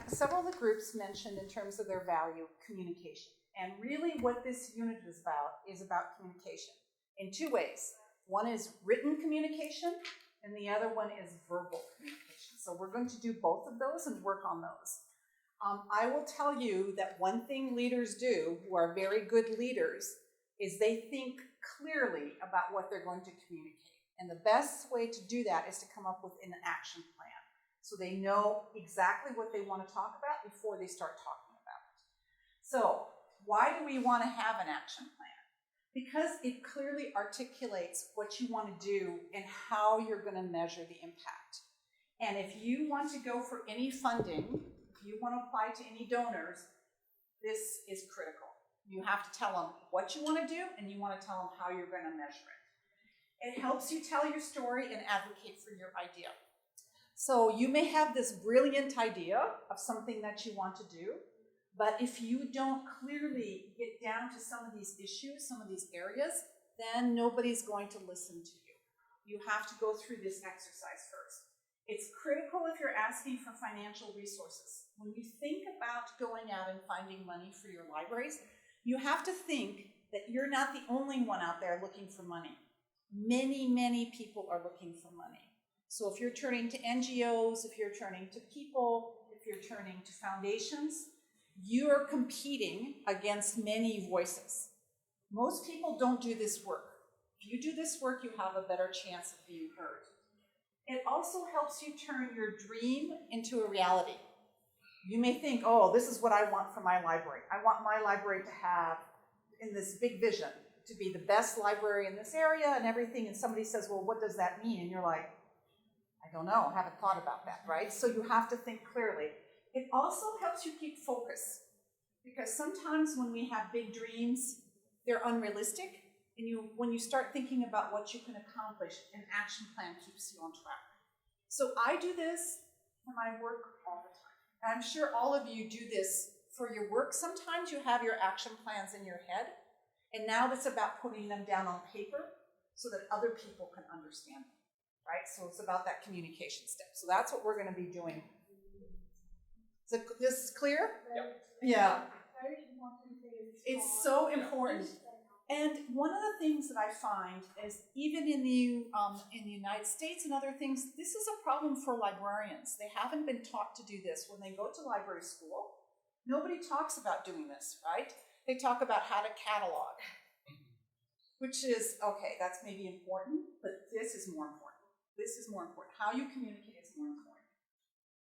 Several of the groups mentioned in terms of their value, communication. And really what this unit is about communication in two ways. One is written communication, and the other one is verbal communication. So we're going to do both of those and work on those. I will tell you that one thing leaders do, who are very good leaders, is they think clearly about what they're going to communicate. And the best way to do that is to come up with an action plan. So they know exactly what they want to talk about before they start talking about it. So why do we want to have an action plan? Because it clearly articulates what you want to do and how you're going to measure the impact. And if you want to go for any funding, if you want to apply to any donors, this is critical. You have to tell them what you want to do, and you want to tell them how you're going to measure it. It helps you tell your story and advocate for your idea. So you may have this brilliant idea of something that you want to do, but if you don't clearly get down to some of these issues, some of these areas, then nobody's going to listen to you. You have to go through this exercise first. It's critical if you're asking for financial resources. When you think about going out and finding money for your libraries, you have to think that you're not the only one out there looking for money. Many, many people are looking for money. So if you're turning to NGOs, if you're turning to people, if you're turning to foundations, you are competing against many voices. Most people don't do this work. If you do this work, you have a better chance of being heard. It also helps you turn your dream into a reality. You may think, oh, this is what I want for my library. I want my library to have, in this big vision, to be the best library in this area and everything. And somebody says, well, what does that mean? And you're like, I don't know, I haven't thought about that, right? So you have to think clearly. It also helps you keep focus, because sometimes when we have big dreams, they're unrealistic. And when you start thinking about what you can accomplish, an action plan keeps you on track. So I do this for my work all the time. And I'm sure all of you do this for your work. Sometimes you have your action plans in your head, and now it's about putting them down on paper so that other people can understand them, right? So it's about that communication step. So that's what we're going to be doing. Is this clear? Yep. Yeah. It's so important. And one of the things that I find is, even in the United States and other things, this is a problem for librarians. They haven't been taught to do this. When they go to library school, nobody talks about doing this, right? They talk about how to catalog, which is, okay, that's maybe important, but this is more important. This is more important. How you communicate is more important.